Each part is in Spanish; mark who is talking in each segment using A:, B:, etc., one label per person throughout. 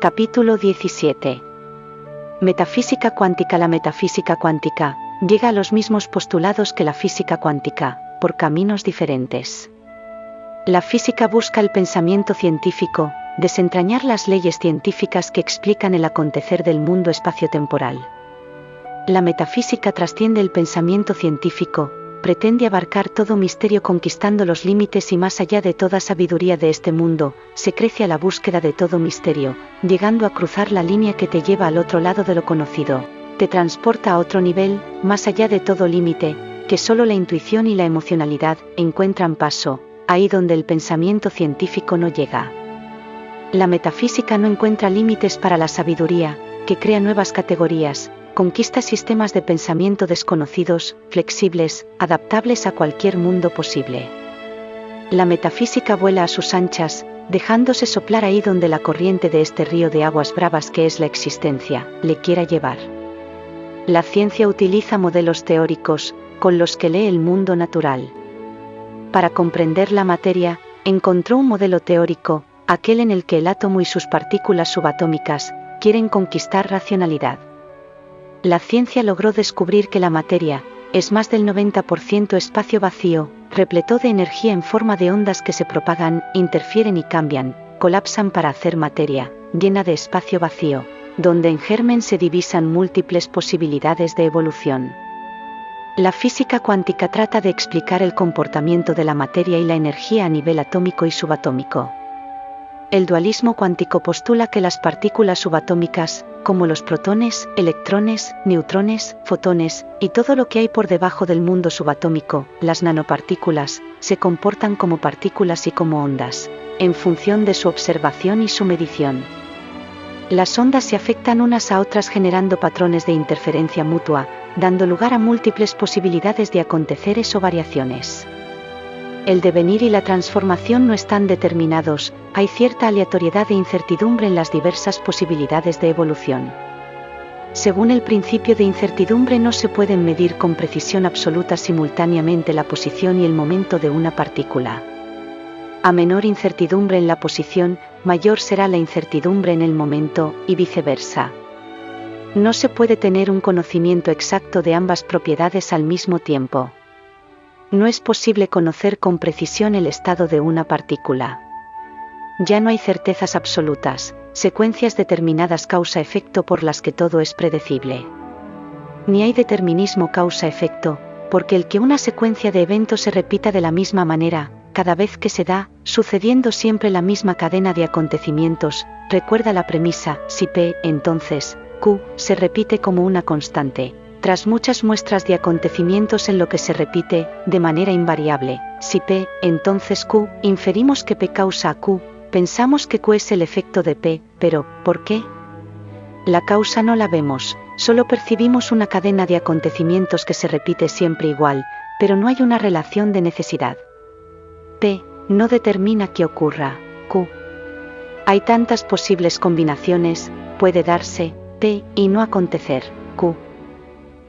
A: Capítulo 17. Metafísica cuántica. La metafísica cuántica llega a los mismos postulados que la física cuántica, por caminos diferentes. La física busca el pensamiento científico, desentrañar las leyes científicas que explican el acontecer del mundo espaciotemporal. La metafísica trasciende el pensamiento científico, pretende abarcar todo misterio conquistando los límites y más allá de toda sabiduría de este mundo, se crece a la búsqueda de todo misterio, llegando a cruzar la línea que te lleva al otro lado de lo conocido, te transporta a otro nivel, más allá de todo límite, que solo la intuición y la emocionalidad encuentran paso, ahí donde el pensamiento científico no llega. La metafísica no encuentra límites para la sabiduría, que crea nuevas categorías, conquista sistemas de pensamiento desconocidos, flexibles, adaptables a cualquier mundo posible. La metafísica vuela a sus anchas, dejándose soplar ahí donde la corriente de este río de aguas bravas que es la existencia, le quiera llevar. La ciencia utiliza modelos teóricos, con los que lee el mundo natural. Para comprender la materia, encontró un modelo teórico, aquel en el que el átomo y sus partículas subatómicas quieren conquistar racionalidad. La ciencia logró descubrir que la materia es más del 90% espacio vacío, repleto de energía en forma de ondas que se propagan, interfieren y cambian, colapsan para hacer materia, llena de espacio vacío, donde en germen se divisan múltiples posibilidades de evolución. La física cuántica trata de explicar el comportamiento de la materia y la energía a nivel atómico y subatómico. El dualismo cuántico postula que las partículas subatómicas, como los protones, electrones, neutrones, fotones, y todo lo que hay por debajo del mundo subatómico, las nanopartículas, se comportan como partículas y como ondas, en función de su observación y su medición. Las ondas se afectan unas a otras generando patrones de interferencia mutua, dando lugar a múltiples posibilidades de aconteceres o variaciones. El devenir y la transformación no están determinados, hay cierta aleatoriedad e incertidumbre en las diversas posibilidades de evolución. Según el principio de incertidumbre no se pueden medir con precisión absoluta simultáneamente la posición y el momento de una partícula. A menor incertidumbre en la posición, mayor será la incertidumbre en el momento, y viceversa. No se puede tener un conocimiento exacto de ambas propiedades al mismo tiempo. No es posible conocer con precisión el estado de una partícula. Ya no hay certezas absolutas, secuencias determinadas causa-efecto por las que todo es predecible. Ni hay determinismo causa-efecto, porque el que una secuencia de eventos se repita de la misma manera, cada vez que se da, sucediendo siempre la misma cadena de acontecimientos, recuerda la premisa, si P, entonces, Q, se repite como una constante. Tras muchas muestras de acontecimientos en lo que se repite, de manera invariable, si P, entonces Q, inferimos que P causa a Q, pensamos que Q es el efecto de P, pero, ¿por qué? La causa no la vemos, solo percibimos una cadena de acontecimientos que se repite siempre igual, pero no hay una relación de necesidad. P, no determina que ocurra, Q. Hay tantas posibles combinaciones, puede darse, P, y no acontecer, Q.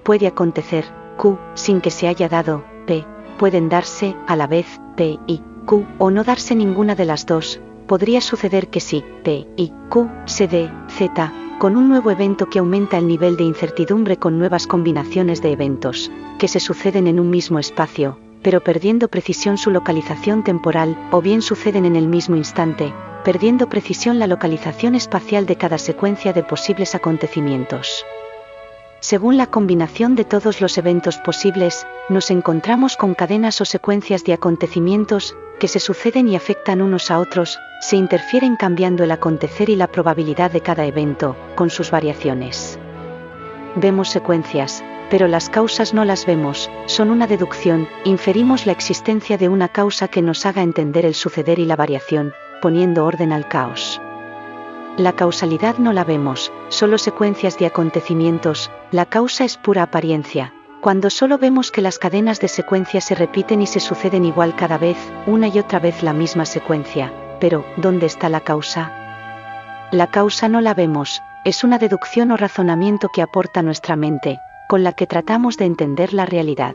A: Puede acontecer, Q, sin que se haya dado, P, pueden darse, a la vez, P y Q, o no darse ninguna de las dos, podría suceder que sí, P y Q, se dé, Z, con un nuevo evento que aumenta el nivel de incertidumbre con nuevas combinaciones de eventos, que se suceden en un mismo espacio, pero perdiendo precisión su localización temporal, o bien suceden en el mismo instante, perdiendo precisión la localización espacial de cada secuencia de posibles acontecimientos. Según la combinación de todos los eventos posibles, nos encontramos con cadenas o secuencias de acontecimientos que se suceden y afectan unos a otros, se interfieren cambiando el acontecer y la probabilidad de cada evento, con sus variaciones. Vemos secuencias, pero las causas no las vemos, son una deducción, inferimos la existencia de una causa que nos haga entender el suceder y la variación, poniendo orden al caos. La causalidad no la vemos, solo secuencias de acontecimientos, la causa es pura apariencia, cuando solo vemos que las cadenas de secuencias se repiten y se suceden igual cada vez, una y otra vez la misma secuencia, pero, ¿dónde está la causa? La causa no la vemos, es una deducción o razonamiento que aporta nuestra mente, con la que tratamos de entender la realidad.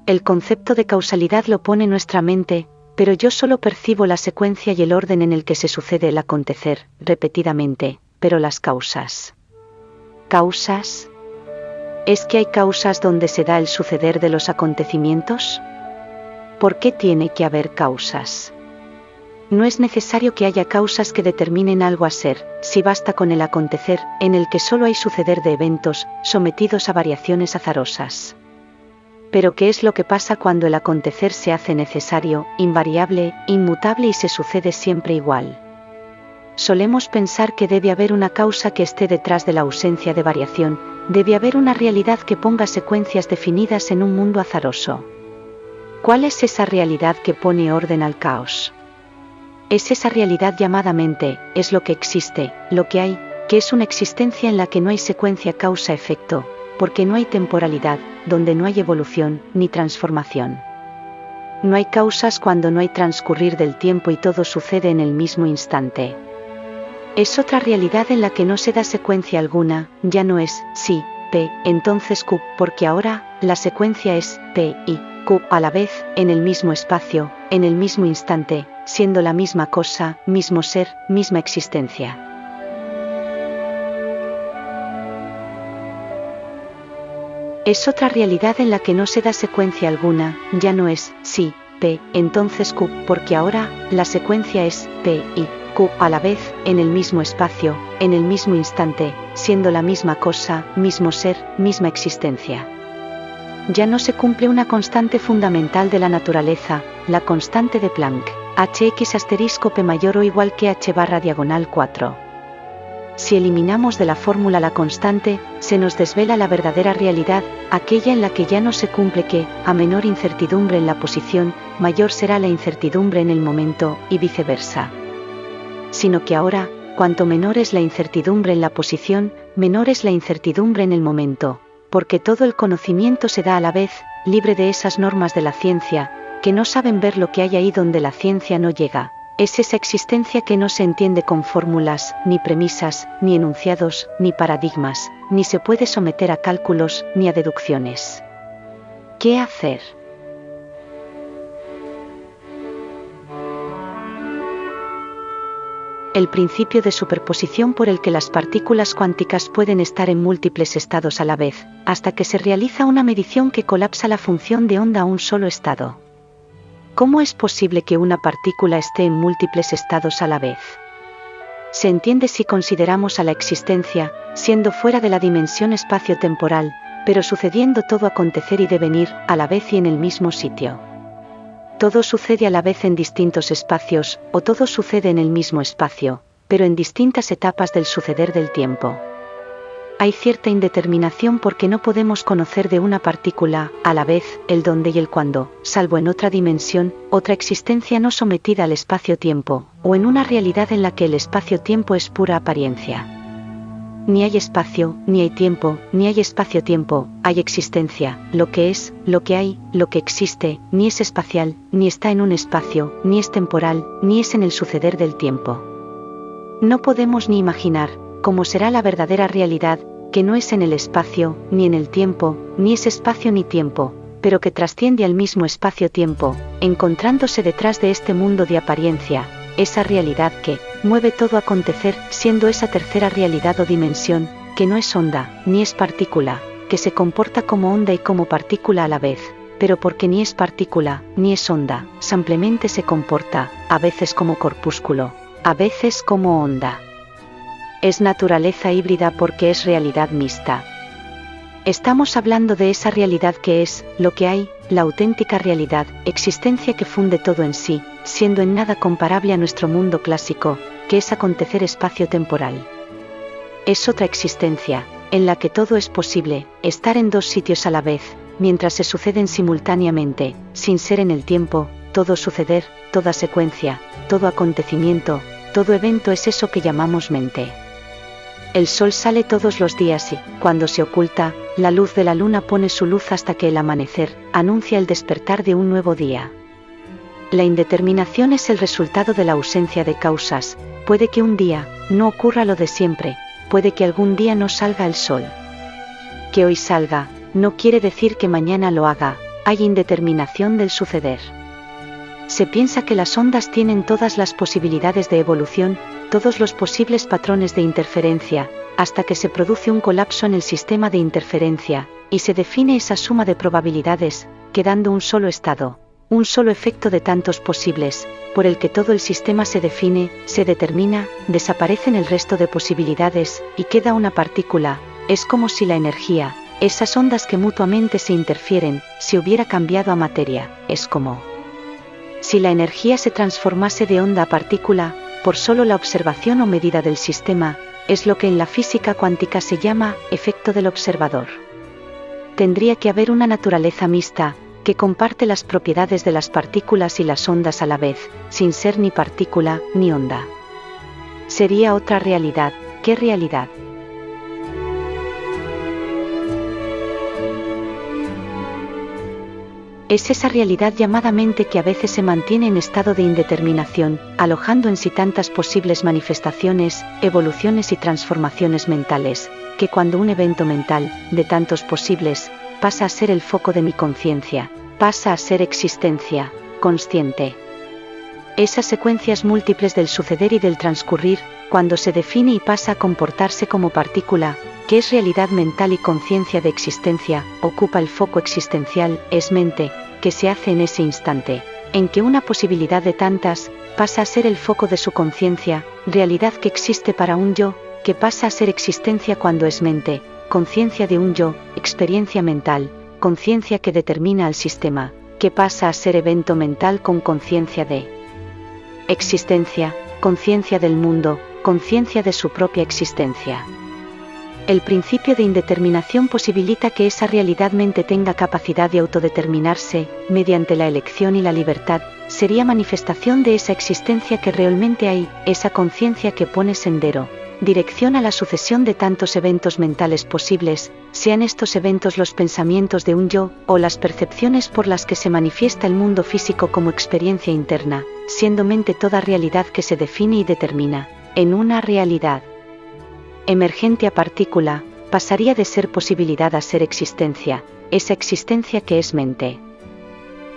A: El concepto de causalidad lo pone nuestra mente, Pero yo solo percibo la secuencia y el orden en el que se sucede el acontecer, repetidamente, pero las causas. ¿Causas? ¿Es que hay causas donde se da el suceder de los acontecimientos? ¿Por qué tiene que haber causas? No es necesario que haya causas que determinen algo a ser, si basta con el acontecer, en el que solo hay suceder de eventos, sometidos a variaciones azarosas. Pero ¿qué es lo que pasa cuando el acontecer se hace necesario, invariable, inmutable y se sucede siempre igual? Solemos pensar que debe haber una causa que esté detrás de la ausencia de variación, debe haber una realidad que ponga secuencias definidas en un mundo azaroso. ¿Cuál es esa realidad que pone orden al caos? Es esa realidad llamada mente, es lo que existe, lo que hay, que es una existencia en la que no hay secuencia causa-efecto, porque no hay temporalidad, donde no hay evolución, ni transformación. No hay causas cuando no hay transcurrir del tiempo y todo sucede en el mismo instante. Es otra realidad en la que no se da secuencia alguna, ya no es, sí, P, entonces Q, porque ahora, la secuencia es, P y Q a la vez, en el mismo espacio, en el mismo instante, siendo la misma cosa, mismo ser, misma existencia. Es otra realidad en la que no se da secuencia alguna, ya no es, sí, P, entonces Q, porque ahora, la secuencia es, P y Q a la vez, en el mismo espacio, en el mismo instante, siendo la misma cosa, mismo ser, misma existencia. Ya no se cumple una constante fundamental de la naturaleza, la constante de Planck, hx asterisco p mayor o igual que h barra diagonal 4. Si eliminamos de la fórmula la constante, se nos desvela la verdadera realidad, aquella en la que ya no se cumple que, a menor incertidumbre en la posición, mayor será la incertidumbre en el momento, y viceversa. Sino que ahora, cuanto menor es la incertidumbre en la posición, menor es la incertidumbre en el momento, porque todo el conocimiento se da a la vez, libre de esas normas de la ciencia, que no saben ver lo que hay ahí donde la ciencia no llega. Es esa existencia que no se entiende con fórmulas, ni premisas, ni enunciados, ni paradigmas, ni se puede someter a cálculos, ni a deducciones. ¿Qué hacer? El principio de superposición por el que las partículas cuánticas pueden estar en múltiples estados a la vez, hasta que se realiza una medición que colapsa la función de onda a un solo estado. ¿Cómo es posible que una partícula esté en múltiples estados a la vez? Se entiende si consideramos a la existencia, siendo fuera de la dimensión espacio-temporal, pero sucediendo todo acontecer y devenir, a la vez y en el mismo sitio. Todo sucede a la vez en distintos espacios, o todo sucede en el mismo espacio, pero en distintas etapas del suceder del tiempo. Hay cierta indeterminación porque no podemos conocer de una partícula, a la vez, el dónde y el cuándo, salvo en otra dimensión, otra existencia no sometida al espacio-tiempo, o en una realidad en la que el espacio-tiempo es pura apariencia. Ni hay espacio, ni hay tiempo, ni hay espacio-tiempo, hay existencia, lo que es, lo que hay, lo que existe, ni es espacial, ni está en un espacio, ni es temporal, ni es en el suceder del tiempo. No podemos ni imaginar cómo será la verdadera realidad, que no es en el espacio, ni en el tiempo, ni es espacio ni tiempo, pero que trasciende al mismo espacio-tiempo, encontrándose detrás de este mundo de apariencia, esa realidad que mueve todo acontecer, siendo esa tercera realidad o dimensión, que no es onda, ni es partícula, que se comporta como onda y como partícula a la vez, pero porque ni es partícula, ni es onda, simplemente se comporta, a veces como corpúsculo, a veces como onda. Es naturaleza híbrida porque es realidad mixta. Estamos hablando de esa realidad que es, lo que hay, la auténtica realidad, existencia que funde todo en sí, siendo en nada comparable a nuestro mundo clásico, que es acontecer espacio-temporal. Es otra existencia, en la que todo es posible, estar en dos sitios a la vez, mientras se suceden simultáneamente, sin ser en el tiempo, todo suceder, toda secuencia, todo acontecimiento, todo evento es eso que llamamos mente. El sol sale todos los días y, cuando se oculta, la luz de la luna pone su luz hasta que el amanecer anuncia el despertar de un nuevo día. La indeterminación es el resultado de la ausencia de causas, puede que un día no ocurra lo de siempre, puede que algún día no salga el sol. Que hoy salga, no quiere decir que mañana lo haga, hay indeterminación del suceder. Se piensa que las ondas tienen todas las posibilidades de evolución, todos los posibles patrones de interferencia, hasta que se produce un colapso en el sistema de interferencia, y se define esa suma de probabilidades, quedando un solo estado, un solo efecto de tantos posibles, por el que todo el sistema se define, se determina, desaparecen el resto de posibilidades, y queda una partícula. Es como si la energía, esas ondas que mutuamente se interfieren, se hubiera cambiado a materia. Es como si la energía se transformase de onda a partícula, por solo la observación o medida del sistema. Es lo que en la física cuántica se llama efecto del observador. Tendría que haber una naturaleza mixta, que comparte las propiedades de las partículas y las ondas a la vez, sin ser ni partícula, ni onda. Sería otra realidad. ¿Qué realidad? Es esa realidad llamada mente que a veces se mantiene en estado de indeterminación, alojando en sí tantas posibles manifestaciones, evoluciones y transformaciones mentales, que cuando un evento mental, de tantos posibles, pasa a ser el foco de mi conciencia, pasa a ser existencia consciente. Esas secuencias múltiples del suceder y del transcurrir, cuando se define y pasa a comportarse como partícula, que es realidad mental y conciencia de existencia, ocupa el foco existencial, es mente, que se hace en ese instante, en que una posibilidad de tantas, pasa a ser el foco de su conciencia, realidad que existe para un yo, que pasa a ser existencia cuando es mente, conciencia de un yo, experiencia mental, conciencia que determina al sistema, que pasa a ser evento mental con conciencia de existencia, conciencia del mundo, conciencia de su propia existencia. El principio de indeterminación posibilita que esa realidad mente tenga capacidad de autodeterminarse, mediante la elección y la libertad, sería manifestación de esa existencia que realmente hay, esa conciencia que pone sendero, dirección a la sucesión de tantos eventos mentales posibles, sean estos eventos los pensamientos de un yo, o las percepciones por las que se manifiesta el mundo físico como experiencia interna, siendo mente toda realidad que se define y determina, en una realidad emergente a partícula, pasaría de ser posibilidad a ser existencia, esa existencia que es mente.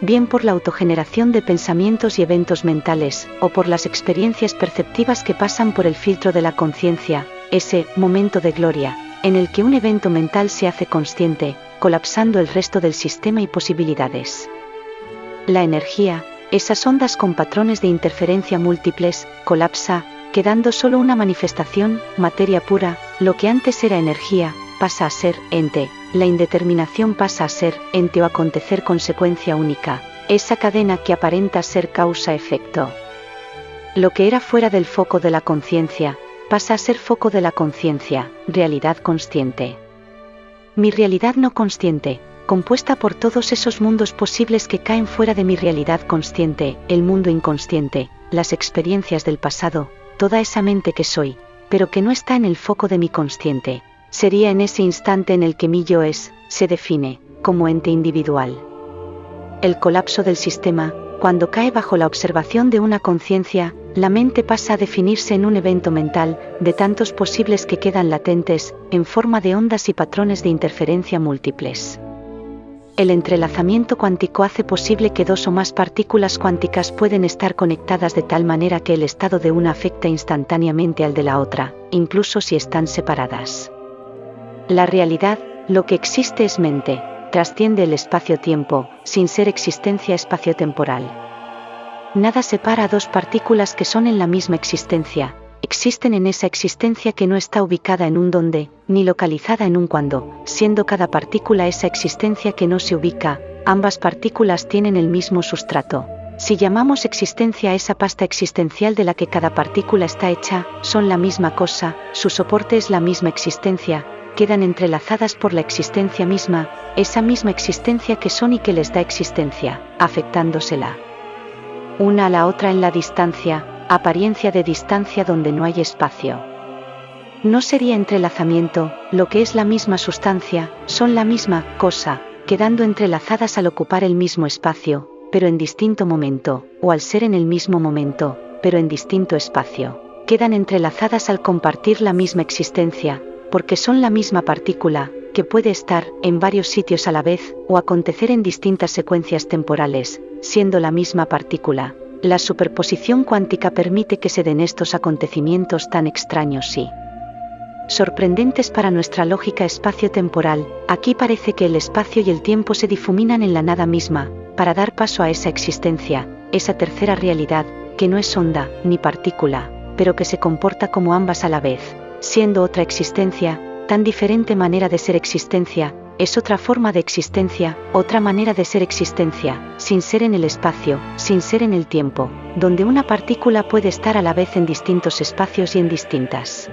A: Bien por la autogeneración de pensamientos y eventos mentales, o por las experiencias perceptivas que pasan por el filtro de la conciencia, ese momento de gloria, en el que un evento mental se hace consciente, colapsando el resto del sistema y posibilidades. La energía, esas ondas con patrones de interferencia múltiples, colapsa, quedando solo una manifestación, materia pura, lo que antes era energía, pasa a ser ente, la indeterminación pasa a ser ente o acontecer consecuencia única, esa cadena que aparenta ser causa-efecto. Lo que era fuera del foco de la conciencia, pasa a ser foco de la conciencia, realidad consciente. Mi realidad no consciente, compuesta por todos esos mundos posibles que caen fuera de mi realidad consciente, el mundo inconsciente, las experiencias del pasado, toda esa mente que soy, pero que no está en el foco de mi consciente, sería en ese instante en el que mi yo se define, como ente individual. El colapso del sistema, cuando cae bajo la observación de una conciencia, la mente pasa a definirse en un evento mental, de tantos posibles que quedan latentes, en forma de ondas y patrones de interferencia múltiples. El entrelazamiento cuántico hace posible que dos o más partículas cuánticas pueden estar conectadas de tal manera que el estado de una afecta instantáneamente al de la otra, incluso si están separadas. La realidad, lo que existe es mente, trasciende el espacio-tiempo, sin ser existencia espacio-temporal. Nada separa a dos partículas que son en la misma existencia, existen en esa existencia que no está ubicada en un dónde, ni localizada en un cuándo, siendo cada partícula esa existencia que no se ubica, ambas partículas tienen el mismo sustrato. Si llamamos existencia a esa pasta existencial de la que cada partícula está hecha, son la misma cosa, su soporte es la misma existencia, quedan entrelazadas por la existencia misma, esa misma existencia que son y que les da existencia, afectándosela una a la otra en la distancia, apariencia de distancia donde no hay espacio. No sería entrelazamiento, lo que es la misma sustancia, son la misma cosa, quedando entrelazadas al ocupar el mismo espacio, pero en distinto momento, o al ser en el mismo momento, pero en distinto espacio. Quedan entrelazadas al compartir la misma existencia, porque son la misma partícula, que puede estar en varios sitios a la vez o acontecer en distintas secuencias temporales, siendo la misma partícula. La superposición cuántica permite que se den estos acontecimientos tan extraños y sorprendentes para nuestra lógica espacio-temporal. Aquí parece que el espacio y el tiempo se difuminan en la nada misma, para dar paso a esa existencia, esa tercera realidad, que no es onda ni partícula, pero que se comporta como ambas a la vez, siendo otra existencia, tan diferente manera de ser existencia, es otra forma de existencia, otra manera de ser existencia, sin ser en el espacio, sin ser en el tiempo, donde una partícula puede estar a la vez en distintos espacios y en distintas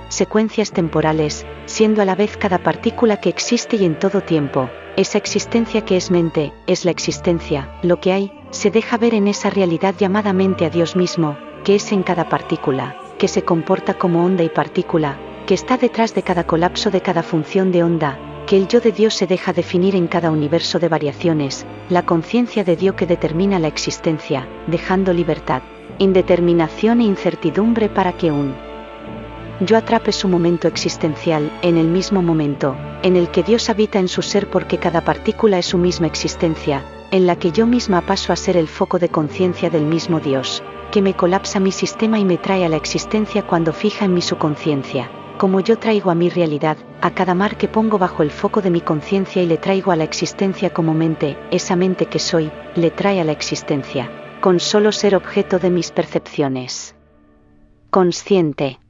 A: secuencias temporales, siendo a la vez cada partícula que existe y en todo tiempo. Esa existencia que es mente, es la existencia, lo que hay, se deja ver en esa realidad llamada mente a Dios mismo, que es en cada partícula, que se comporta como onda y partícula, que está detrás de cada colapso de cada función de onda, que el yo de Dios se deja definir en cada universo de variaciones, la conciencia de Dios que determina la existencia, dejando libertad, indeterminación e incertidumbre para que un yo atrape su momento existencial, en el mismo momento, en el que Dios habita en su ser porque cada partícula es su misma existencia, en la que yo misma paso a ser el foco de conciencia del mismo Dios, que me colapsa mi sistema y me trae a la existencia cuando fija en mí su conciencia, como yo traigo a mi realidad, a cada mar que pongo bajo el foco de mi conciencia y le traigo a la existencia como mente, esa mente que soy, le trae a la existencia, con solo ser objeto de mis percepciones. Consciente.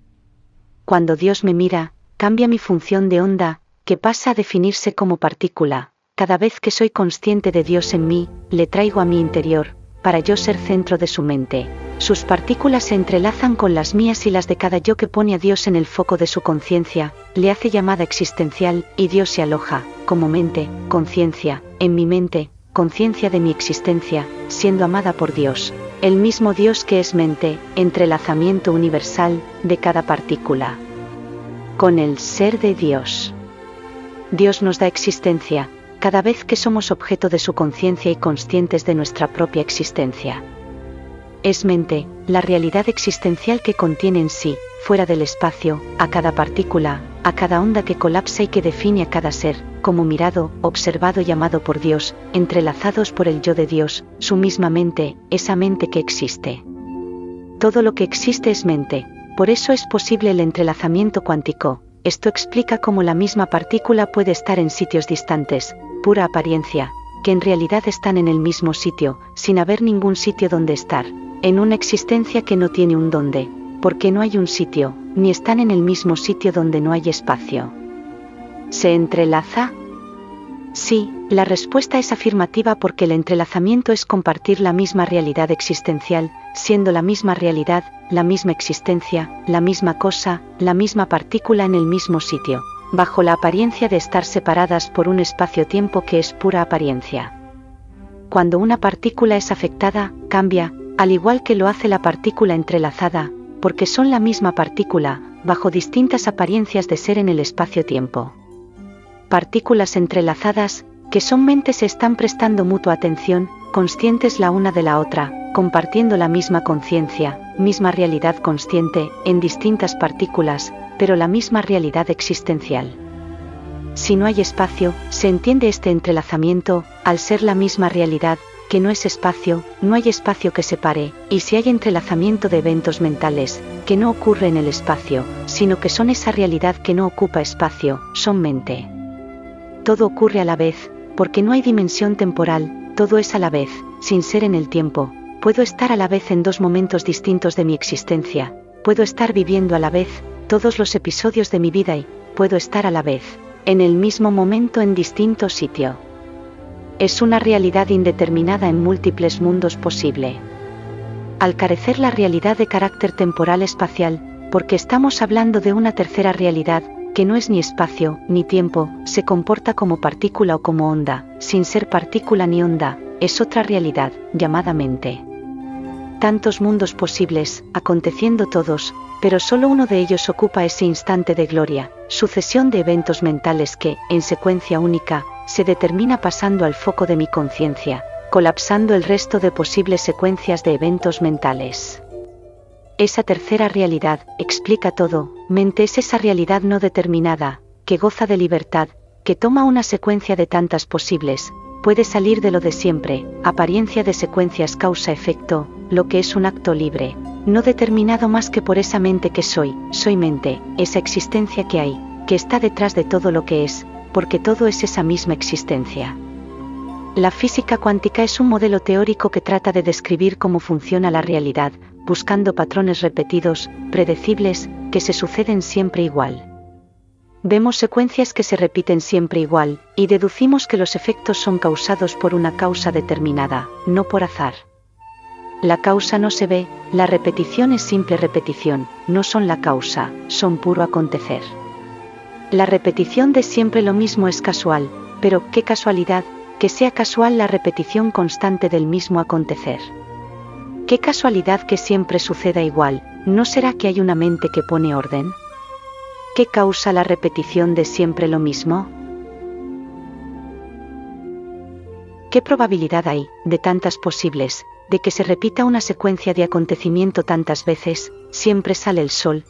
A: Cuando Dios me mira, cambia mi función de onda, que pasa a definirse como partícula. Cada vez que soy consciente de Dios en mí, le traigo a mi interior, para yo ser centro de su mente. Sus partículas se entrelazan con las mías y las de cada yo que pone a Dios en el foco de su conciencia, le hace llamada existencial, y Dios se aloja, como mente, conciencia, en mi mente, conciencia de mi existencia, siendo amada por Dios. El mismo Dios que es mente, entrelazamiento universal, de cada partícula. Con el ser de Dios. Dios nos da existencia, cada vez que somos objeto de su conciencia y conscientes de nuestra propia existencia. Es mente, la realidad existencial que contiene en sí, fuera del espacio, a cada partícula, a cada onda que colapsa y que define a cada ser, como mirado, observado y amado por Dios, entrelazados por el yo de Dios, su misma mente, esa mente que existe. Todo lo que existe es mente, por eso es posible el entrelazamiento cuántico. Esto explica cómo la misma partícula puede estar en sitios distantes, pura apariencia, que en realidad están en el mismo sitio, sin haber ningún sitio donde estar, en una existencia que no tiene un dónde, porque no hay un sitio, ni están en el mismo sitio donde no hay espacio. ¿Se entrelaza? Sí, la respuesta es afirmativa porque el entrelazamiento es compartir la misma realidad existencial, siendo la misma realidad, la misma existencia, la misma cosa, la misma partícula en el mismo sitio, bajo la apariencia de estar separadas por un espacio-tiempo que es pura apariencia. Cuando una partícula es afectada, cambia, al igual que lo hace la partícula entrelazada, porque son la misma partícula, bajo distintas apariencias de ser en el espacio-tiempo. Partículas entrelazadas, que son mentes se están prestando mutua atención, conscientes la una de la otra, compartiendo la misma conciencia, misma realidad consciente, en distintas partículas, pero la misma realidad existencial. Si no hay espacio, se entiende este entrelazamiento, al ser la misma realidad, que no es espacio, no hay espacio que separe, y si hay entrelazamiento de eventos mentales, que no ocurre en el espacio, sino que son esa realidad que no ocupa espacio, son mente. Todo ocurre a la vez, porque no hay dimensión temporal, todo es a la vez, sin ser en el tiempo. Puedo estar a la vez en dos momentos distintos de mi existencia, puedo estar viviendo a la vez todos los episodios de mi vida y puedo estar a la vez en el mismo momento en distinto sitio. Es una realidad indeterminada en múltiples mundos posible. Al carecer la realidad de carácter temporal espacial, porque estamos hablando de una tercera realidad, que no es ni espacio, ni tiempo, se comporta como partícula o como onda, sin ser partícula ni onda, es otra realidad, llamada mente. Tantos mundos posibles, aconteciendo todos, pero solo uno de ellos ocupa ese instante de gloria, sucesión de eventos mentales que, en secuencia única, se determina pasando al foco de mi conciencia, colapsando el resto de posibles secuencias de eventos mentales. Esa tercera realidad explica todo, mente es esa realidad no determinada, que goza de libertad, que toma una secuencia de tantas posibles, puede salir de lo de siempre, apariencia de secuencias causa-efecto, lo que es un acto libre, no determinado más que por esa mente que soy mente, esa existencia que hay, que está detrás de todo lo que es, porque todo es esa misma existencia. La física cuántica es un modelo teórico que trata de describir cómo funciona la realidad, buscando patrones repetidos, predecibles, que se suceden siempre igual. Vemos secuencias que se repiten siempre igual, y deducimos que los efectos son causados por una causa determinada, no por azar. La causa no se ve, la repetición es simple repetición, no son la causa, son puro acontecer. La repetición de siempre lo mismo es casual, pero qué casualidad, que sea casual la repetición constante del mismo acontecer. Qué casualidad que siempre suceda igual, ¿no será que hay una mente que pone orden? ¿Qué causa la repetición de siempre lo mismo? ¿Qué probabilidad hay, de tantas posibles, de que se repita una secuencia de acontecimiento tantas veces? Siempre sale el sol,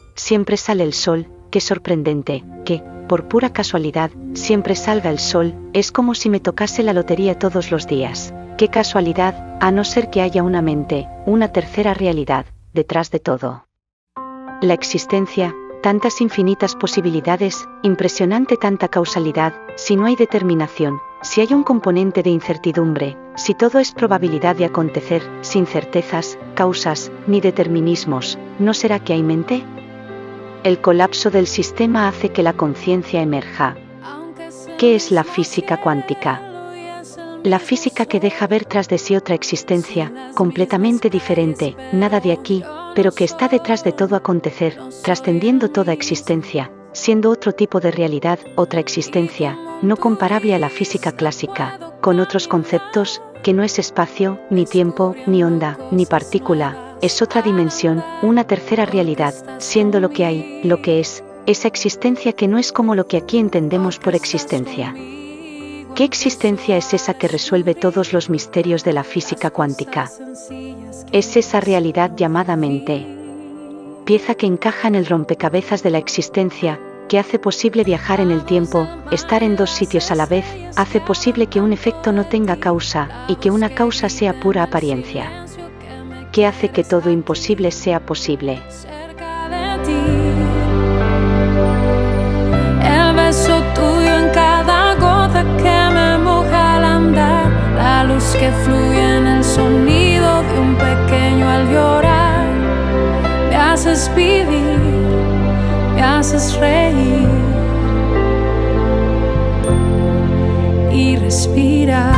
A: qué sorprendente, que, por pura casualidad, siempre salga el sol, es como si me tocase la lotería todos los días. Qué casualidad, a no ser que haya una mente, una tercera realidad, detrás de todo. La existencia, tantas infinitas posibilidades, impresionante tanta causalidad, si no hay determinación, si hay un componente de incertidumbre, si todo es probabilidad de acontecer, sin certezas, causas, ni determinismos, ¿no será que hay mente? El colapso del sistema hace que la conciencia emerja. ¿Qué es la física cuántica? La física que deja ver tras de sí otra existencia, completamente diferente, nada de aquí, pero que está detrás de todo acontecer, trascendiendo toda existencia, siendo otro tipo de realidad, otra existencia, no comparable a la física clásica, con otros conceptos, que no es espacio, ni tiempo, ni onda, ni partícula, es otra dimensión, una tercera realidad, siendo lo que hay, lo que es, esa existencia que no es como lo que aquí entendemos por existencia. ¿Qué existencia es esa que resuelve todos los misterios de la física cuántica? Es esa realidad llamada mente. Pieza que encaja en el rompecabezas de la existencia, que hace posible viajar en el tiempo, estar en dos sitios a la vez, hace posible que un efecto no tenga causa, y que una causa sea pura apariencia. ¿Qué hace que todo imposible sea posible?
B: El beso tuyo en cada gota que me moja al andar, la luz que fluye en el sonido de un pequeño al llorar. Me haces vivir, me haces reír y respirar.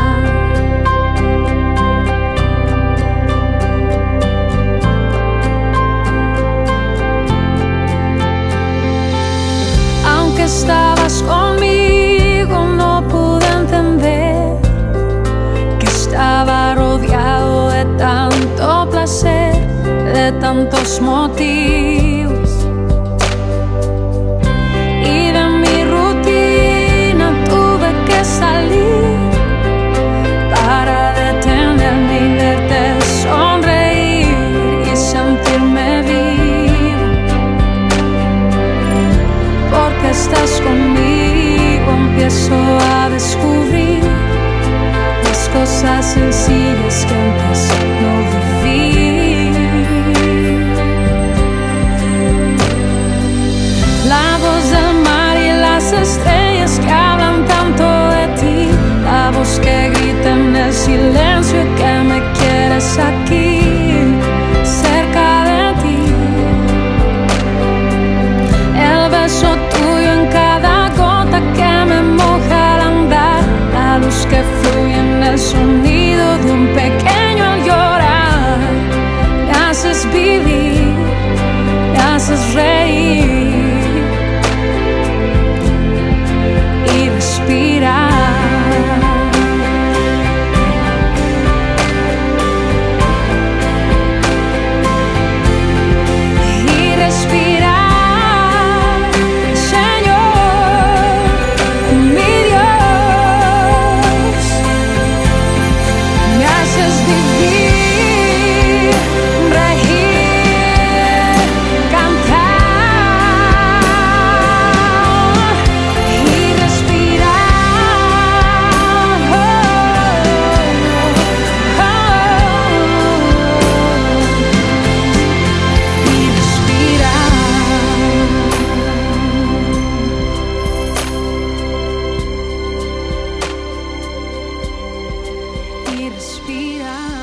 B: Aunque estabas conmigo, no pude entender que estaba rodeado de tanto placer, de tantos motivos, y de mi rutina tuve que salir para detenerme y verte sonreír y sentirme vivo. Porque estás conmigo, empiezo a descubrir las cosas sencillas que antes no viví. y respira.